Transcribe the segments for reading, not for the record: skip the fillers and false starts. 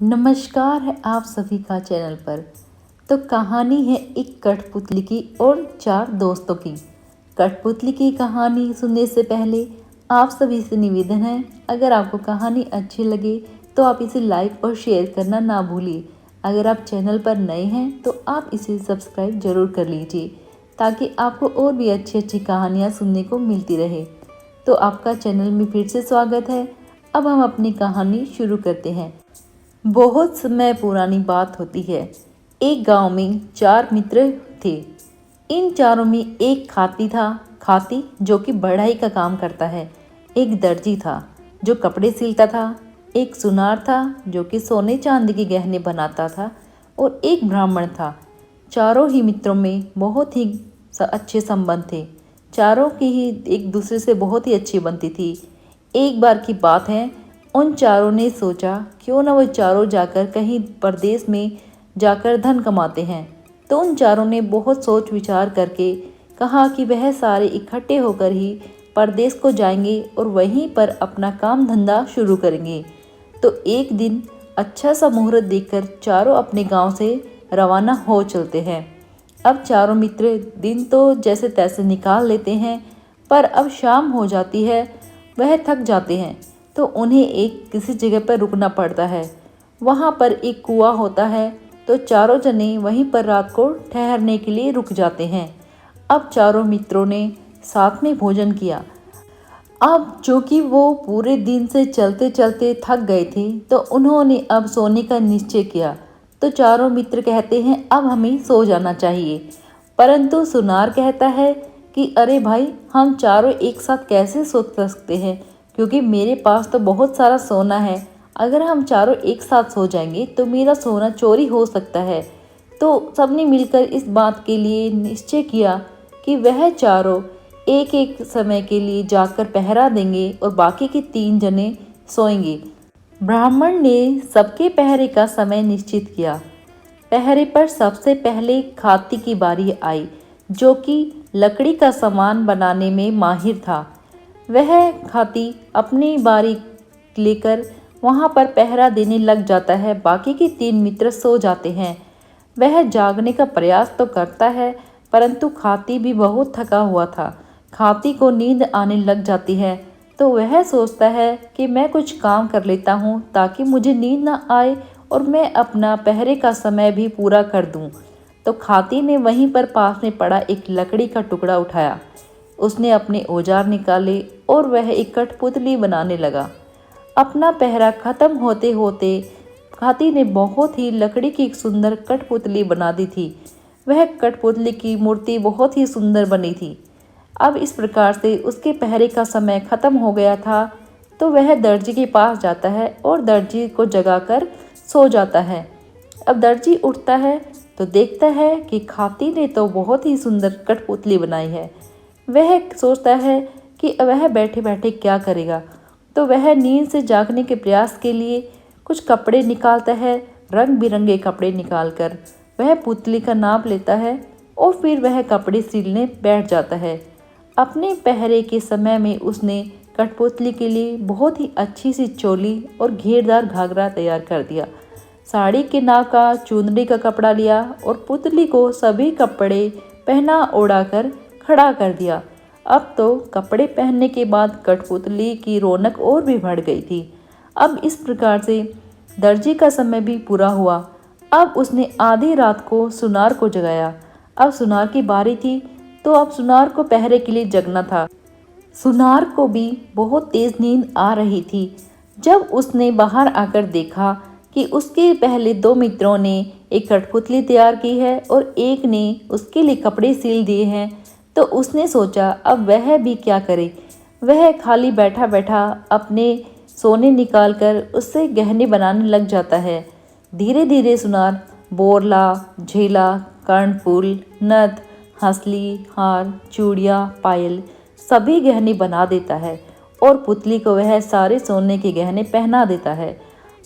नमस्कार है आप सभी का चैनल पर। तो कहानी है एक कठपुतली की और चार दोस्तों की। कठपुतली की कहानी सुनने से पहले आप सभी से निवेदन है, अगर आपको कहानी अच्छी लगे तो आप इसे लाइक और शेयर करना ना भूलिए। अगर आप चैनल पर नए हैं तो आप इसे सब्सक्राइब जरूर कर लीजिए ताकि आपको और भी अच्छी अच्छी कहानियाँ सुनने को मिलती रहे। तो आपका चैनल में फिर से स्वागत है। अब हम अपनी कहानी शुरू करते हैं। बहुत समय पुरानी बात होती है। एक गांव में चार मित्र थे। इन चारों में एक खाती जो कि बढ़ाई का काम करता है। एक दर्जी था जो कपड़े सिलता था। एक सुनार था जो कि सोने चांदी के गहने बनाता था और एक ब्राह्मण था। चारों ही मित्रों में बहुत ही अच्छे संबंध थे। चारों की ही एक दूसरे से बहुत ही अच्छी बनती थी। एक बार की बात है, उन चारों ने सोचा क्यों ना वो चारों जाकर कहीं परदेश में जाकर धन कमाते हैं। तो उन चारों ने बहुत सोच विचार करके कहा कि वह सारे इकट्ठे होकर ही परदेश को जाएंगे और वहीं पर अपना काम धंधा शुरू करेंगे। तो एक दिन अच्छा सा मुहूर्त देखकर चारों अपने गांव से रवाना हो चलते हैं। अब चारों मित्र दिन तो जैसे तैसे निकाल लेते हैं, पर अब शाम हो जाती है, वह थक जाते हैं तो उन्हें एक किसी जगह पर रुकना पड़ता है। वहाँ पर एक कुआं होता है तो चारों जने वहीं पर रात को ठहरने के लिए रुक जाते हैं। अब चारों मित्रों ने साथ में भोजन किया। अब चूंकि वो पूरे दिन से चलते चलते थक गए थे तो उन्होंने अब सोने का निश्चय किया। तो चारों मित्र कहते हैं अब हमें सो जाना चाहिए। परंतु सुनार कहता है कि अरे भाई, हम चारों एक साथ कैसे सो सकते हैं, क्योंकि मेरे पास तो बहुत सारा सोना है। अगर हम चारों एक साथ सो जाएंगे तो मेरा सोना चोरी हो सकता है। तो सबने मिलकर इस बात के लिए निश्चय किया कि वह चारों एक एक समय के लिए जाकर पहरा देंगे और बाकी के तीन जने सोएंगे। ब्राह्मण ने सबके पहरे का समय निश्चित किया। पहरे पर सबसे पहले खाती की बारी आई, जो कि लकड़ी का सामान बनाने में माहिर था। वह खाती अपनी बारी लेकर वहां पर पहरा देने लग जाता है। बाकी के तीन मित्र सो जाते हैं। वह जागने का प्रयास तो करता है, परंतु खाती भी बहुत थका हुआ था। खाती को नींद आने लग जाती है तो वह सोचता है कि मैं कुछ काम कर लेता हूँ ताकि मुझे नींद ना आए और मैं अपना पहरे का समय भी पूरा कर दूँ। तो खाती ने वहीं पर पास में पड़ा एक लकड़ी का टुकड़ा उठाया। उसने अपने औजार निकाले और वह एक कठपुतली बनाने लगा। अपना पहरा खत्म होते होते खाती ने बहुत ही लकड़ी की एक सुंदर कठपुतली बना दी थी। वह कठपुतली की मूर्ति बहुत ही सुंदर बनी थी। अब इस प्रकार से उसके पहरे का समय खत्म हो गया था तो वह दर्जी के पास जाता है और दर्जी को जगाकर सो जाता है। अब दर्जी उठता है तो देखता है कि खाती ने तो बहुत ही सुंदर कठपुतली बनाई है। वह सोचता है कि वह बैठे बैठे क्या करेगा, तो वह नींद से जागने के प्रयास के लिए कुछ कपड़े निकालता है। रंग बिरंगे कपड़े निकालकर वह पुतली का नाप लेता है और फिर वह कपड़े सिलने बैठ जाता है। अपने पहरे के समय में उसने कठपुतली के लिए बहुत ही अच्छी सी चोली और घेरदार घाघरा तैयार कर दिया। साड़ी के नाप का चुनरी का कपड़ा लिया और पुतली को सभी कपड़े पहना ओढ़ाकर खड़ा कर दिया। अब तो कपड़े पहनने के बाद कठपुतली की रौनक और भी बढ़ गई थी। अब इस प्रकार से दर्जी का समय भी पूरा हुआ। अब उसने आधी रात को सुनार को जगाया। अब सुनार की बारी थी तो अब सुनार को पहरे के लिए जगना था। सुनार को भी बहुत तेज नींद आ रही थी। जब उसने बाहर आकर देखा कि उसके पहले दो मित्रों ने एक कठपुतली तैयार की है और एक ने उसके लिए कपड़े सिल दिए हैं, तो उसने सोचा अब वह भी क्या करे। वह खाली बैठा बैठा अपने सोने निकालकर उससे गहने बनाने लग जाता है। धीरे धीरे सुनार बोरला, झेला, कर्णफूल, नथ, हंसली, हार, चूड़ियाँ, पायल सभी गहने बना देता है और पुतली को वह सारे सोने के गहने पहना देता है।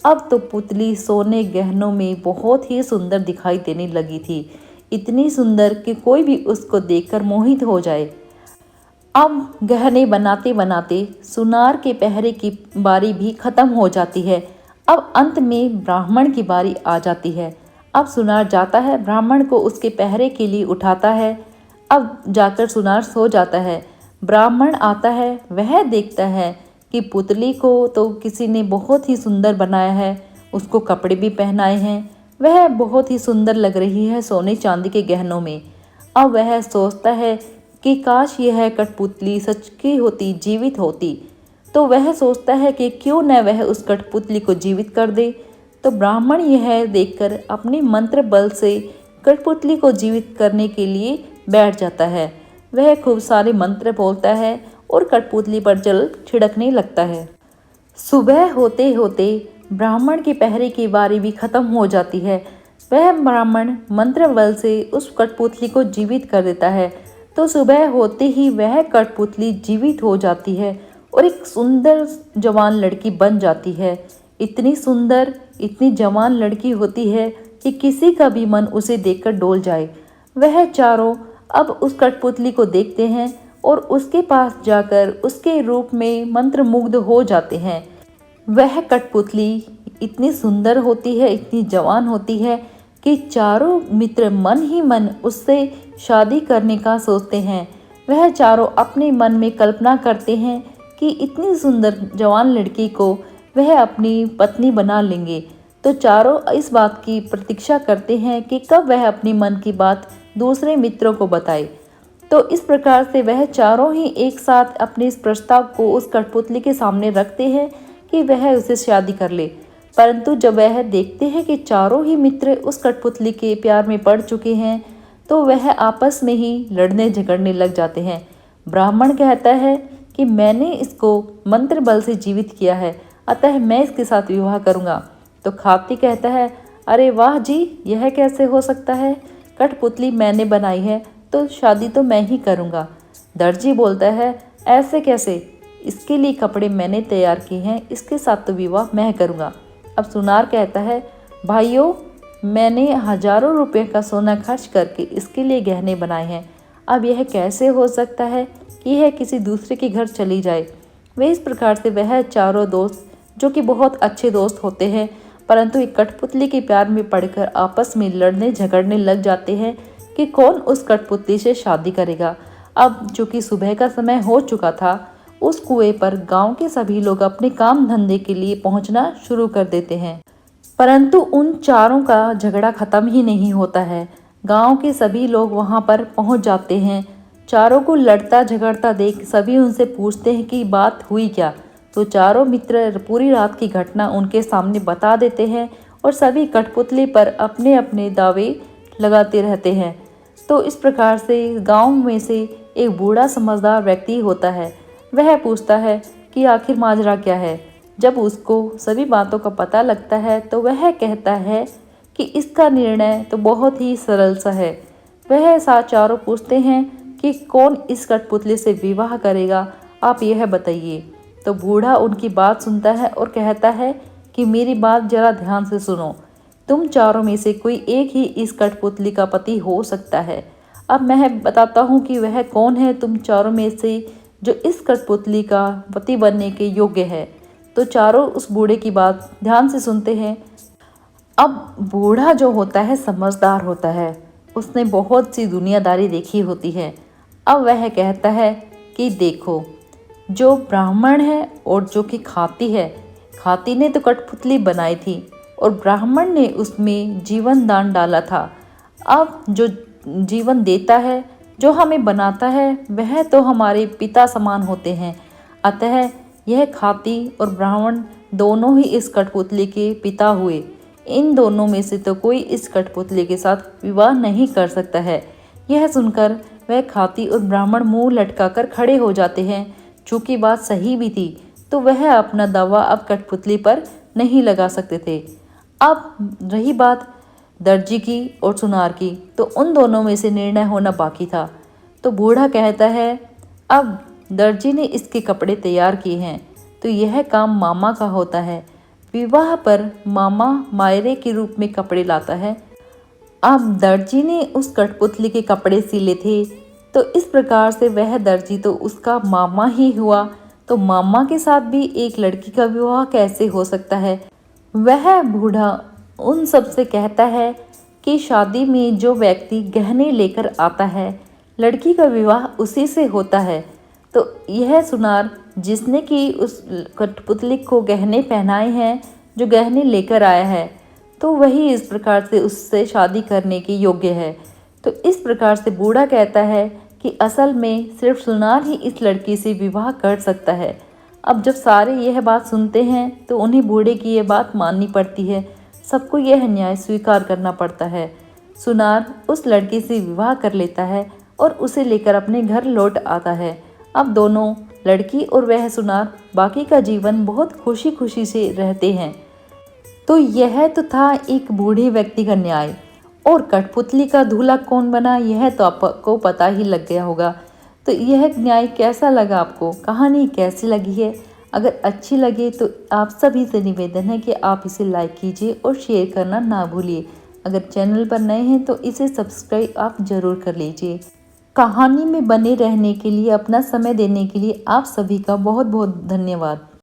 अब तो पुतली सोने गहनों में बहुत ही सुंदर दिखाई देने लगी थी, इतनी सुंदर कि कोई भी उसको देखकर मोहित हो जाए। अब गहने बनाते बनाते सुनार के पहरे की बारी भी खत्म हो जाती है। अब अंत में ब्राह्मण की बारी आ जाती है। अब सुनार जाता है, ब्राह्मण को उसके पहरे के लिए उठाता है। अब जाकर सुनार सो जाता है। ब्राह्मण आता है, वह देखता है कि पुतली को तो किसी ने बहुत ही सुंदर बनाया है, उसको कपड़े भी पहनाए हैं, वह बहुत ही सुंदर लग रही है सोने चांदी के गहनों में। अब वह सोचता है कि काश यह कठपुतली सच की होती, जीवित होती। तो वह सोचता है कि क्यों न वह उस कठपुतली को जीवित कर दे। तो ब्राह्मण यह देखकर अपने मंत्र बल से कठपुतली को जीवित करने के लिए बैठ जाता है। वह खूब सारे मंत्र बोलता है और कठपुतली पर जल छिड़कने लगता है। सुबह होते होते ब्राह्मण के पहरे की बारी भी खत्म हो जाती है। वह ब्राह्मण मंत्र बल से उस कठपुतली को जीवित कर देता है। तो सुबह होते ही वह कठपुतली जीवित हो जाती है और एक सुंदर जवान लड़की बन जाती है। इतनी सुंदर, इतनी जवान लड़की होती है कि किसी का भी मन उसे देखकर डोल जाए। वह चारों अब उस कठपुतली को देखते हैं और उसके पास जाकर उसके रूप में मंत्रमुग्ध हो जाते हैं। वह कठपुतली इतनी सुंदर होती है, इतनी जवान होती है कि चारों मित्र मन ही मन उससे शादी करने का सोचते हैं। वह चारों अपने मन में कल्पना करते हैं कि इतनी सुंदर जवान लड़की को वह अपनी पत्नी बना लेंगे। तो चारों इस बात की प्रतीक्षा करते हैं कि कब वह अपनी मन की बात दूसरे मित्रों को बताए। तो इस प्रकार से वह चारों ही एक साथ अपने इस प्रस्ताव को उस कठपुतली के सामने रखते हैं कि वह उसे शादी कर ले। परंतु जब वह देखते हैं कि चारों ही मित्र उस कठपुतली के प्यार में पड़ चुके हैं, तो वह आपस में ही लड़ने झगड़ने लग जाते हैं। ब्राह्मण कहता है कि मैंने इसको मंत्र बल से जीवित किया है, अतः मैं इसके साथ विवाह करूंगा। तो खाती कहता है, अरे वाह जी, यह कैसे हो सकता है? कठपुतली मैंने बनाई है तो शादी तो मैं ही करूंगा। दर्जी बोलता है, ऐसे कैसे? इसके लिए कपड़े मैंने तैयार किए हैं, इसके साथ तो विवाह मैं करूंगा। अब सुनार कहता है, भाइयों, मैंने हजारों रुपए का सोना खर्च करके इसके लिए गहने बनाए हैं। अब यह कैसे हो सकता है कि यह किसी दूसरे के घर चली जाए? वे इस प्रकार से वह चारों दोस्त, जो कि बहुत अच्छे दोस्त होते हैं, परंतु एक कठपुतली के प्यार में पड़कर आपस में लड़ने झगड़ने लग जाते हैं कि कौन उस कठपुतली से शादी करेगा। अब चूंकि सुबह का समय हो चुका था, उस कुएं पर गांव के सभी लोग अपने काम धंधे के लिए पहुंचना शुरू कर देते हैं। परंतु उन चारों का झगड़ा खत्म ही नहीं होता है। गांव के सभी लोग वहां पर पहुंच जाते हैं। चारों को लड़ता झगड़ता देख सभी उनसे पूछते हैं कि बात हुई क्या। तो चारों मित्र पूरी रात की घटना उनके सामने बता देते हैं और सभी कठपुतली पर अपने अपने दावे लगाते रहते हैं। तो इस प्रकार से गांव में से एक बूढ़ा समझदार व्यक्ति होता है। वह पूछता है कि आखिर माजरा क्या है। जब उसको सभी बातों का पता लगता है तो वह कहता है कि इसका निर्णय तो बहुत ही सरल सा है। वह साथ चारों पूछते हैं कि कौन इस कठपुतली से विवाह करेगा, आप यह बताइए। तो बूढ़ा उनकी बात सुनता है और कहता है कि मेरी बात जरा ध्यान से सुनो। तुम चारों में से कोई एक ही इस कठपुतली का पति हो सकता है। अब मैं बताता हूँ कि वह कौन है तुम चारों में से जो इस कठपुतली का पति बनने के योग्य है। तो चारों उस बूढ़े की बात ध्यान से सुनते हैं। अब बूढ़ा जो होता है समझदार होता है, उसने बहुत सी दुनियादारी देखी होती है। अब वह कहता है कि देखो, जो ब्राह्मण है और जो कि खाती है, खाती ने तो कठपुतली बनाई थी और ब्राह्मण ने उसमें जीवन दान डाला था। अब जो जीवन देता है, जो हमें बनाता है, वह तो हमारे पिता समान होते हैं। अतः यह खाती और ब्राह्मण दोनों ही इस कठपुतली के पिता हुए। इन दोनों में से तो कोई इस कठपुतली के साथ विवाह नहीं कर सकता है। यह सुनकर वह खाती और ब्राह्मण मुंह लटकाकर खड़े हो जाते हैं। चूंकि बात सही भी थी, तो वह अपना दावा अब कठपुतली पर नहीं लगा सकते थे। अब रही बात दर्जी की और सुनार की, तो उन दोनों में से निर्णय होना बाकी था। तो बूढ़ा कहता है, अब दर्जी ने इसके कपड़े तैयार किए हैं, तो यह काम मामा का होता है। विवाह पर मामा मायरे के रूप में कपड़े लाता है। अब दर्जी ने उस कठपुतली के कपड़े सिले थे, तो इस प्रकार से वह दर्जी तो उसका मामा ही हुआ। तो मामा के साथ भी एक लड़की का विवाह कैसे हो सकता है? वह बूढ़ा उन सब से कहता है कि शादी में जो व्यक्ति गहने लेकर आता है, लड़की का विवाह उसी से होता है। तो यह सुनार जिसने कि उस कठपुतली को गहने पहनाए हैं, जो गहने लेकर आया है, तो वही इस प्रकार से उससे शादी करने के योग्य है। तो इस प्रकार से बूढ़ा कहता है कि असल में सिर्फ सुनार ही इस लड़की से विवाह कर सकता है। अब जब सारे यह बात सुनते हैं तो उन्हें बूढ़े की यह बात माननी पड़ती है। सबको यह न्याय स्वीकार करना पड़ता है। सुनार उस लड़की से विवाह कर लेता है और उसे लेकर अपने घर लौट आता है। अब दोनों, लड़की और वह सुनार, बाकी का जीवन बहुत खुशी खुशी से रहते हैं। तो यह तो था एक बूढ़े व्यक्ति का न्याय। और कठपुतली का दूल्हा कौन बना, यह तो आपको पता ही लग गया होगा। तो यह न्याय कैसा लगा आपको, कहानी कैसी लगी है? अगर अच्छी लगे तो आप सभी से निवेदन है कि आप इसे लाइक कीजिए और शेयर करना ना भूलिए। अगर चैनल पर नए हैं तो इसे सब्सक्राइब आप ज़रूर कर लीजिए। कहानी में बने रहने के लिए, अपना समय देने के लिए आप सभी का बहुत बहुत धन्यवाद।